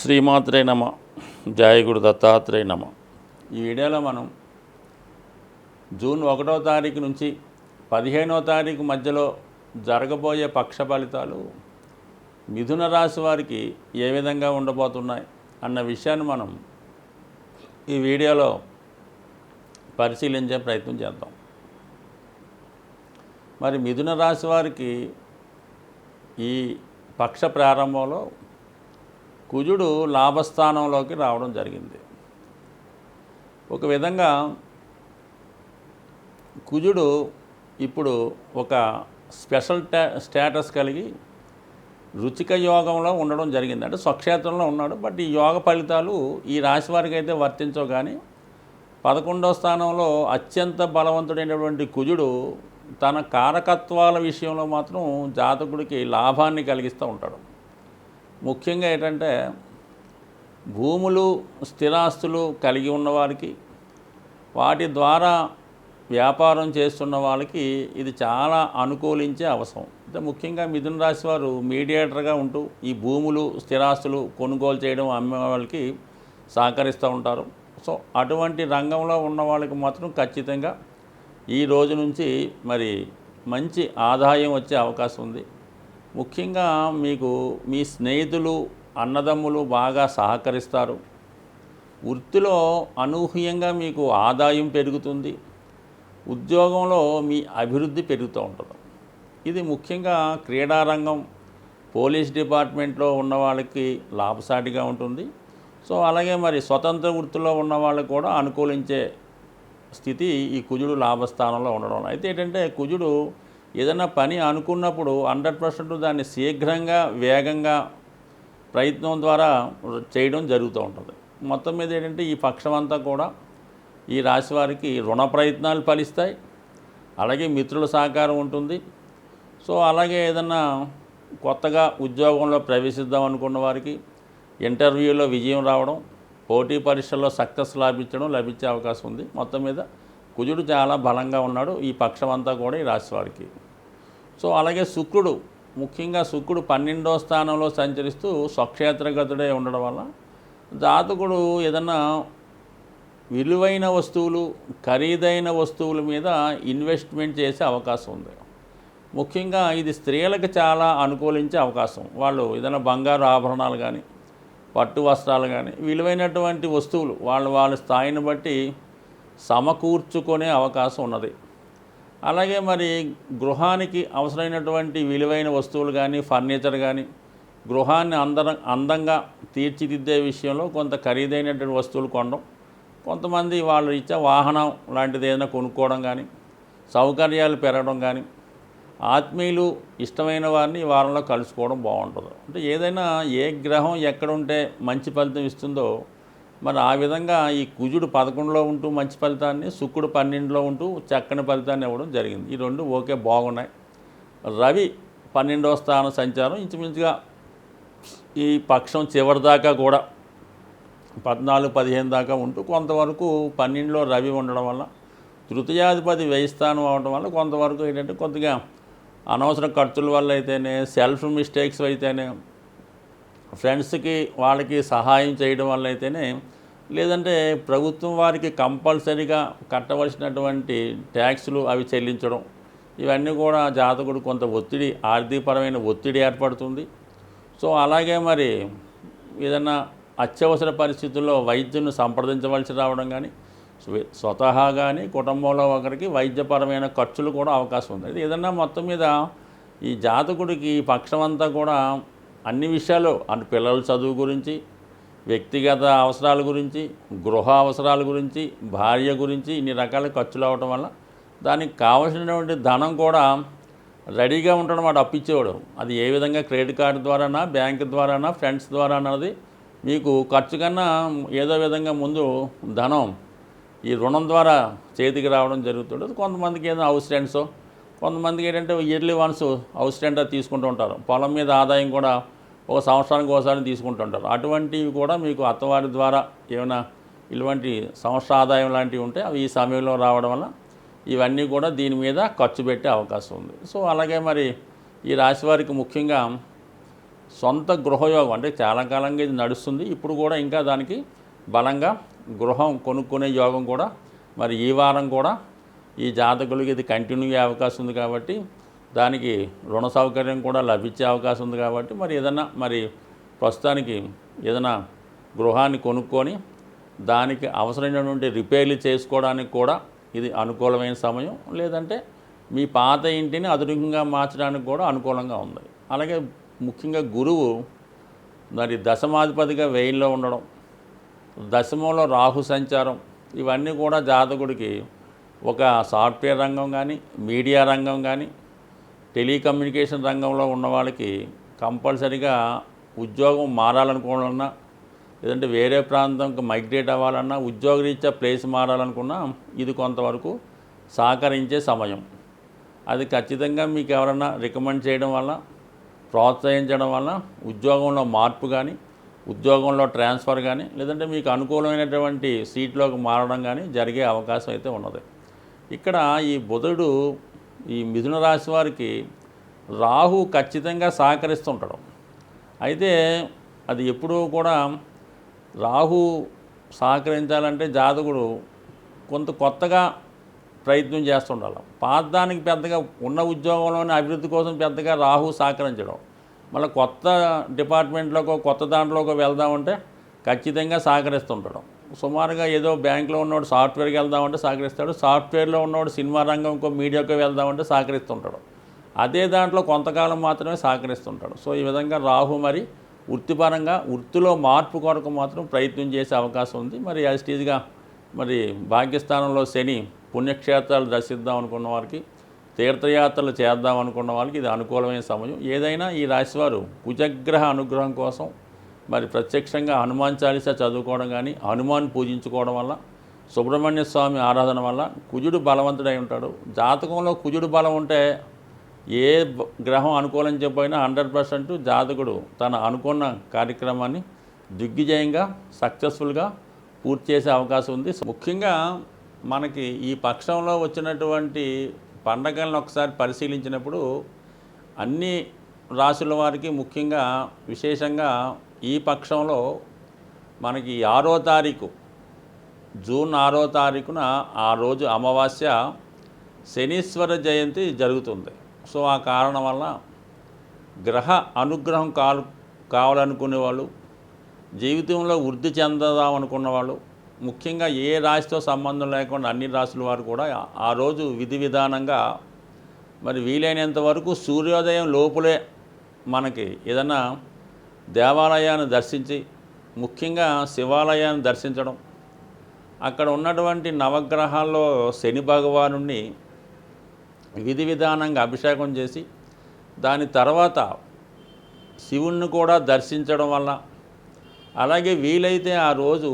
శ్రీమాత్రే నమ. జయ గురు దత్తాత్రేయ నమ. ఈ వీడియోలో మనం జూన్ 1వ తారీఖు నుంచి 15వ తారీఖు మధ్యలో జరగబోయే పక్ష ఫలితాలు మిథున రాశి వారికి ఏ విధంగా ఉండబోతున్నాయి అన్న విషయాన్ని మనం ఈ వీడియోలో పరిశీలించే ప్రయత్నం చేద్దాం. మరి మిథున రాశి వారికి ఈ పక్ష ప్రారంభంలో కుజుడు లాభస్థానంలోకి రావడం జరిగింది. ఒక విధంగా కుజుడు ఇప్పుడు ఒక స్పెషల్ స్టేటస్ కలిగి రుచిక యోగంలో ఉండడం జరిగింది. అంటే స్వక్షేత్రంలో ఉన్నాడు. బట్ ఈ యోగ ఫలితాలు ఈ రాశి వారికి అయితే వర్తించవు. కానీ 11వ స్థానంలో అత్యంత బలవంతుడైనటువంటి కుజుడు తన కారకత్వాల విషయంలో మాత్రం జాతకుడికి లాభాన్ని కలిగిస్తూ ఉంటాడు. ముఖ్యంగా ఏంటంటే భూములు స్థిరాస్తులు కలిగి ఉన్నవారికి, వాటి ద్వారా వ్యాపారం చేస్తున్న వాళ్ళకి ఇది చాలా అనుకూలించే అవసరం. అంటే ముఖ్యంగా మిథున రాశి వారు మీడియేటర్గా ఉంటూ ఈ భూములు స్థిరాస్తులు కొనుగోలు చేయడం, అమ్మే వాళ్ళకి సహకరిస్తూ ఉంటారు. సో అటువంటి రంగంలో ఉన్న వాళ్ళకి మాత్రం ఖచ్చితంగా ఈ రోజు నుంచి మరి మంచి ఆదాయం వచ్చే అవకాశం ఉంది. ముఖ్యంగా మీకు మీ స్నేహితులు, అన్నదమ్ములు బాగా సహకరిస్తారు. వృత్తిలో అనూహ్యంగా మీకు ఆదాయం పెరుగుతుంది. ఉద్యోగంలో మీ అభివృద్ధి పెరుగుతూ ఉంటుంది. ఇది ముఖ్యంగా క్రీడారంగం, పోలీస్ డిపార్ట్మెంట్లో ఉన్న వాళ్ళకి లాభసాటిగా ఉంటుంది. సో అలాగే మరి స్వతంత్ర వృత్తిలో ఉన్న వాళ్ళకి కూడా అనుకూలించే స్థితి ఈ కుజుడు లాభస్థానంలో ఉండడం. అయితే ఏంటంటే కుజుడు ఏదైనా పని అనుకున్నప్పుడు 100% దాన్ని శీఘ్రంగా, వేగంగా ప్రయత్నం ద్వారా చేయడం జరుగుతూ ఉంటుంది. మొత్తం మీద ఏంటంటే ఈ పక్షమంతా కూడా ఈ రాశి వారికి రుణ ప్రయత్నాలు ఫలిస్తాయి. అలాగే మిత్రుల సహకారం ఉంటుంది. సో అలాగే ఏదన్నా కొత్తగా ఉద్యోగంలో ప్రవేశిద్దాం అనుకున్న వారికి ఇంటర్వ్యూలో విజయం రావడం, పోటీ పరీక్షల్లో సక్సెస్ లభించే అవకాశం ఉంది. మొత్తం మీద కుజుడు చాలా బలంగా ఉన్నాడు ఈ పక్షమంతా కూడా ఈ రాశి వారికి. సో అలాగే శుక్రుడు, ముఖ్యంగా శుక్రుడు 12వ స్థానంలో సంచరిస్తూ స్వక్షేత్రగతుడే ఉండడం వల్ల జాతకుడు ఏదన్నా విలువైన వస్తువులు, ఖరీదైన వస్తువుల మీద ఇన్వెస్ట్మెంట్ చేసే అవకాశం ఉంది. ముఖ్యంగా ఇది స్త్రీలకు చాలా అనుకూలించే అవకాశం. వాళ్ళు ఏదైనా బంగారు ఆభరణాలు కానీ, పట్టు వస్త్రాలు కానీ, విలువైనటువంటి వస్తువులు వాళ్ళ స్థాయిని బట్టి సమకూర్చుకునే అవకాశం ఉన్నది. అలాగే మరి గృహానికి అవసరమైనటువంటి విలువైన వస్తువులు కానీ, ఫర్నిచర్ కానీ, గృహాన్ని అందంగా తీర్చిదిద్దే విషయంలో కొంత ఖరీదైనటువంటి వస్తువులు కొనడం, కొంతమంది వాళ్ళు ఇచ్చే వాహనం లాంటిది ఏదైనా కొనుక్కోవడం కానీ, సౌకర్యాలు పెరగడం కానీ, ఆత్మీయులు ఇష్టమైన వారిని ఈ వారంలో కలుసుకోవడం బాగుంటుంది. అంటే ఏదైనా ఏ గ్రహం ఎక్కడుంటే మంచి ఫలితం ఇస్తుందో మరి ఆ విధంగా ఈ కుజుడు 11లో ఉంటూ మంచి ఫలితాన్ని, శుక్రుడు 12లో ఉంటూ చక్కని ఫలితాన్ని ఇవ్వడం జరిగింది. ఈ రెండు ఓకే బాగున్నాయి. రవి 12వ స్థానం సంచారం ఇంచుమించుగా ఈ పక్షం చివరి దాకా కూడా 14, 15 దాకా ఉంటూ కొంతవరకు 12లో రవి ఉండడం వల్ల, తృతీయాధిపతి వ్యయ స్థానం అవడం వల్ల కొంతవరకు ఏంటంటే కొద్దిగా అనవసర ఖర్చుల వల్ల అయితేనే, సెల్ఫ్ మిస్టేక్స్ అయితేనే, ఫ్రెండ్స్కి వాళ్ళకి సహాయం చేయడం వల్ల అయితేనే, లేదంటే ప్రభుత్వం వారికి కంపల్సరీగా కట్టవలసినటువంటి ట్యాక్సులు అవి చెల్లించడం, ఇవన్నీ కూడా జాతకుడు కొంత ఒత్తిడి, ఆర్థికపరమైన ఒత్తిడి ఏర్పడుతుంది. సో అలాగే మరి ఏదన్నా అత్యవసర పరిస్థితుల్లో వైద్యుని సంప్రదించవలసి రావడం కానీ, స్వతహా కానీ కుటుంబంలో ఒకరికి వైద్యపరమైన ఖర్చులు కూడా అవకాశం ఉంది. ఏదన్నా మొత్తం మీద ఈ జాతకుడికి పక్షమంతా కూడా అన్ని విషయాలు, అంటే పిల్లల చదువు గురించి, వ్యక్తిగత అవసరాల గురించి, గృహ అవసరాల గురించి, భార్య గురించి ఇన్ని రకాల ఖర్చులు అవ్వటం వల్ల దానికి కావలసినటువంటి ధనం కూడా రెడీగా ఉండడం. వాడు అప్పిచ్చేవాడు, అది ఏ విధంగా క్రెడిట్ కార్డు ద్వారానా, బ్యాంక్ ద్వారానా, ఫ్రెండ్స్ ద్వారా అన్నది మీకు ఖర్చు కన్నా ఏదో విధంగా ముందు ధనం ఈ రుణం ద్వారా చేతికి రావడం జరుగుతుంది. కొంతమందికి ఏదైనా హౌస్ రెంట్సో, కొంతమందికి ఏంటంటే ఇయర్లీ వన్స్ హౌస్ రెంట్ తీసుకుంటూ ఉంటారు. పొలం మీద ఆదాయం కూడా ఒక సంవత్సరానికి ఒకసారి తీసుకుంటుంటారు. అటువంటివి కూడా మీకు అత్తవారి ద్వారా ఏమైనా ఇటువంటి సంవత్సర ఆదాయం లాంటివి ఉంటే అవి ఈ సమయంలో రావడం వల్ల ఇవన్నీ కూడా దీని మీద ఖర్చు పెట్టే అవకాశం ఉంది. సో అలాగే మరి ఈ రాశి వారికి ముఖ్యంగా సొంత గృహయోగం అంటే చాలా కాలంగా ఇది నడుస్తుంది. ఇప్పుడు కూడా ఇంకా దానికి బలంగా గృహం కొనుక్కునే యోగం కూడా మరి ఈ వారం కూడా ఈ జాతకులకి ఇది కంటిన్యూ అయ్యే అవకాశం ఉంది. కాబట్టి దానికి రుణ సౌకర్యం కూడా లభించే అవకాశం ఉంది. కాబట్టి మరి ఏదైనా మరి ప్రస్తుతానికి ఏదైనా గృహాన్ని కొనుక్కొని దానికి అవసరమైనటువంటి రిపేర్లు చేసుకోవడానికి కూడా ఇది అనుకూలమైన సమయం. లేదంటే మీ పాత ఇంటిని ఆధునికంగా మార్చడానికి కూడా అనుకూలంగా ఉంది. అలాగే ముఖ్యంగా గురువు మరి దశమాధిపతిగా వెయ్యిలో ఉండడం, దశమంలో రాహు సంచారం, ఇవన్నీ కూడా జాతకుడికి ఒక సాఫ్ట్వేర్ రంగం కానీ, మీడియా రంగం కానీ, టెలికమ్యూనికేషన్ రంగంలో ఉన్న వాళ్ళకి కంపల్సరీగా ఉద్యోగం మారాలనుకోవాలన్నా, లేదంటే వేరే ప్రాంతంకి మైగ్రేట్ అవ్వాలన్నా, ఉద్యోగరీత్యా ప్లేస్ మారాలనుకున్నా ఇది కొంతవరకు సహకరించే సమయం. అది ఖచ్చితంగా మీకు ఎవరన్నా రికమెండ్ చేయడం వల్ల, ప్రోత్సహించడం వల్ల ఉద్యోగంలో మార్పు కానీ, ఉద్యోగంలో ట్రాన్స్ఫర్ కానీ, లేదంటే మీకు అనుకూలమైనటువంటి సీట్లోకి మారడం కానీ జరిగే అవకాశం అయితే ఉన్నది. ఇక్కడ ఈ బుధుడు ఈ మిథున రాశి వారికి రాహు ఖచ్చితంగా సహకరిస్తుంటాడు. అయితే అది ఎప్పుడూ కూడా రాహు సహకరించాలంటే జాతకుడు కొంత కొత్తగా ప్రయత్నం చేస్తుండాలి. పాతదానికి పెద్దగా ఉన్న ఉద్యోగంలోని అభివృద్ధి కోసం పెద్దగా రాహు సహకరించడం, మళ్ళీ కొత్త డిపార్ట్మెంట్లోకో కొత్త దాంట్లోకో వెళ్దామంటే ఖచ్చితంగా సహకరిస్తుంటాడు. సుమారుగా ఏదో బ్యాంకులో ఉన్నవాడు సాఫ్ట్వేర్కి వెళ్దామంటే సహకరిస్తాడు, సాఫ్ట్వేర్లో ఉన్నవాడు సినిమా రంగం ఇంకో మీడియాకి వెళ్దామంటే సహకరిస్తుంటాడు. అదే దాంట్లో కొంతకాలం మాత్రమే సహకరిస్తుంటాడు. సో ఈ విధంగా రాహు మరి వృత్తిపరంగా వృత్తిలో మార్పు కొరకు మాత్రం ప్రయత్నం చేసే అవకాశం ఉంది. మరి యాజ్ టీజ్గా మరి భాగ్యస్థానంలో శని పుణ్యక్షేత్రాలు దర్శిద్దాం అనుకున్న వారికి, తీర్థయాత్రలు చేద్దాం అనుకున్న వాళ్ళకి ఇది అనుకూలమైన సమయం. ఏదైనా ఈ రాశివారు కుజగ్రహ అనుగ్రహం కోసం మరి ప్రత్యక్షంగా హనుమాన్ చాలీసా చదువుకోవడం కానీ, హనుమాన్ పూజించుకోవడం వల్ల, సుబ్రహ్మణ్య స్వామి ఆరాధన వల్ల కుజుడు బలవంతుడై ఉంటాడు. జాతకంలో కుజుడు బలం ఉంటే ఏ గ్రహం అనుకూలం చెప్పినా 100% జాతకుడు తన అనుకున్న కార్యక్రమాన్ని దిగ్విజయంగా సక్సెస్ఫుల్గా పూర్తి చేసే అవకాశం ఉంది. ముఖ్యంగా మనకి ఈ పక్షంలో వచ్చినటువంటి పండగలను ఒకసారి పరిశీలించినప్పుడు అన్ని రాశుల వారికి ముఖ్యంగా విశేషంగా ఈ పక్షంలో మనకి 6వ తారీఖు జూన్ 6వ తారీఖున ఆ రోజు అమావాస్య శనీశ్వర జయంతి జరుగుతుంది. సో ఆ కారణం వల్ల గ్రహ అనుగ్రహం కావాలనుకునే వాళ్ళు, జీవితంలో వృద్ధి చెందదాం అనుకున్న వాళ్ళు, ముఖ్యంగా ఏ రాశితో సంబంధం లేకుండా అన్ని రాశుల వారు కూడా ఆ రోజు విధి విధానంగా మరి వీలైనంత వరకు సూర్యోదయం లోపులే మనకి ఏదైనా దేవాలయాన్ని దర్శించి, ముఖ్యంగా శివాలయాన్ని దర్శించడం, అక్కడ ఉన్నటువంటి నవగ్రహాల్లో శని భగవానుడిని విధి విధానంగా అభిషేకం చేసి దాని తర్వాత శివుణ్ణి కూడా దర్శించడం వల్ల, అలాగే వీలైతే ఆ రోజు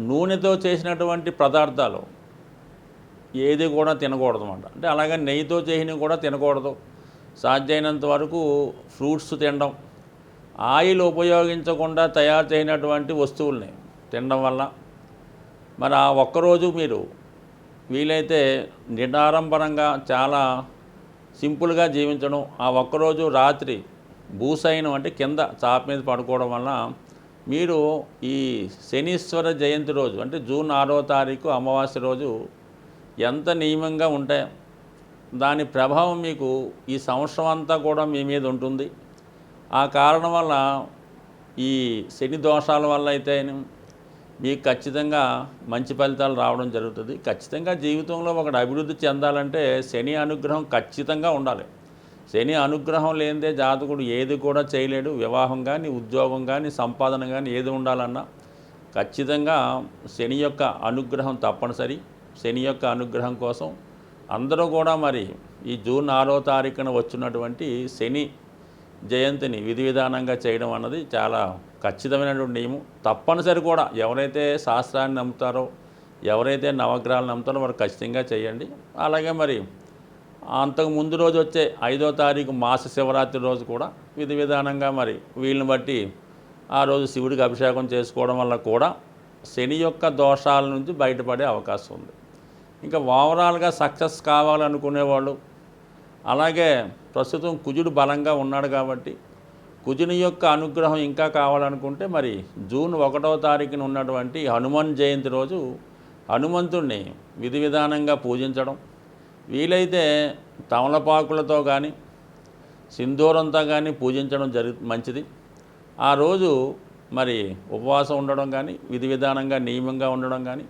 నూనెతో చేసినటువంటి పదార్థాలు ఏది కూడా తినకూడదు అన్నమాట. అంటే అలాగే నెయ్యితో చేసినవి కూడా తినకూడదు. సాధ్యమైనంత వరకు ఫ్రూట్స్ తినడం, ఆయిల్ ఉపయోగించకుండా తయారు చేయనటువంటి వస్తువుల్ని తినడం వల్ల మరి ఆ ఒక్కరోజు మీరు వీలైతే నిడారంభరంగా చాలా సింపుల్గా జీవించడం, ఆ ఒక్కరోజు రాత్రి భూసైనం అంటే కింద చాప మీద పడుకోవడం వల్ల మీరు ఈ శనీశ్వర జయంతి రోజు అంటే జూన్ 6వ తారీఖు అమావాస్య రోజు ఎంత నియమంగా ఉంటే దాని ప్రభావం మీకు ఈ సంవత్సరం అంతా కూడా మీ మీద ఉంటుంది. ఆ కారణం వల్ల ఈ శని దోషాల వల్ల అయితే మీకు ఖచ్చితంగా మంచి ఫలితాలు రావడం జరుగుతుంది. ఖచ్చితంగా జీవితంలో ఒకటి అభివృద్ధి చెందాలంటే శని అనుగ్రహం ఖచ్చితంగా ఉండాలి. శని అనుగ్రహం లేనిదే జాతకుడు ఏది కూడా చేయలేడు. వివాహం కానీ, ఉద్యోగం కానీ, సంపాదన కానీ ఏది ఉండాలన్నా ఖచ్చితంగా శని యొక్క అనుగ్రహం తప్పనిసరి. శని యొక్క అనుగ్రహం కోసం అందరూ కూడా మరి ఈ జూన్ 6వ తారీఖున వచ్చినటువంటి శని జయంతిని విధి విధానంగా చేయడం అన్నది చాలా ఖచ్చితమైనటువంటి నియమం. తప్పనిసరి కూడా ఎవరైతే శాస్త్రాన్ని నమ్ముతారో, ఎవరైతే నవగ్రహాలు నమ్ముతారో వారు ఖచ్చితంగా చేయండి. అలాగే మరి అంతకు ముందు రోజు వచ్చే 5వ తారీఖు మాస శివరాత్రి రోజు కూడా విధి విధానంగా మరి వీళ్ళని బట్టి ఆ రోజు శివుడికి అభిషేకం చేసుకోవడం వల్ల కూడా శని యొక్క దోషాల నుంచి బయటపడే అవకాశం ఉంది. ఇంకా ఓవరాల్గా సక్సెస్ కావాలనుకునేవాళ్ళు, అలాగే ప్రస్తుతం కుజుడు బలంగా ఉన్నాడు కాబట్టి కుజుని యొక్క అనుగ్రహం ఇంకా కావాలనుకుంటే మరి జూన్ 1వ తారీఖున ఉన్నటువంటి హనుమాన్ జయంతి రోజు హనుమంతుణ్ణి విధి విధానంగా పూజించడం, వీలైతే తమలపాకులతో కానీ సింధూరంతో కానీ పూజించడం మంచిది. ఆ రోజు మరి ఉపవాసం ఉండడం కానీ విధి విధానంగా నియమంగా ఉండడం కానీ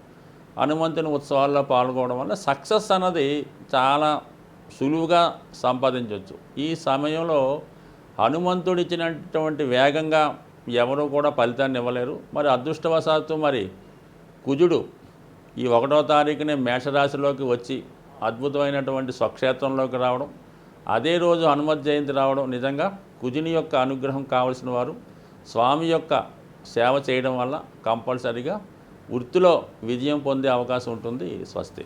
హనుమంతుని ఉత్సవాల్లో పాల్గొనడం వల్ల సక్సెస్ అన్నది చాలా సులువుగా సంపాదించవచ్చు. ఈ సమయంలో హనుమంతుడు ఇచ్చినటువంటి వేగంగా ఎవరు కూడా ఫలితాన్ని ఇవ్వలేరు. మరి అదృష్టవశాత్తు మరి కుజుడు ఈ 1వ తారీఖునే మేషరాశిలోకి వచ్చి అద్భుతమైనటువంటి స్వక్షేత్రంలోకి రావడం, అదే రోజు హనుమత్ జయంతి రావడం, నిజంగా కుజుని యొక్క అనుగ్రహం కావలసిన వారు స్వామి యొక్క సేవ చేయడం వల్ల కంపల్సరీగా వృత్తిలో విజయం పొందే అవకాశం ఉంటుంది. స్వస్తి.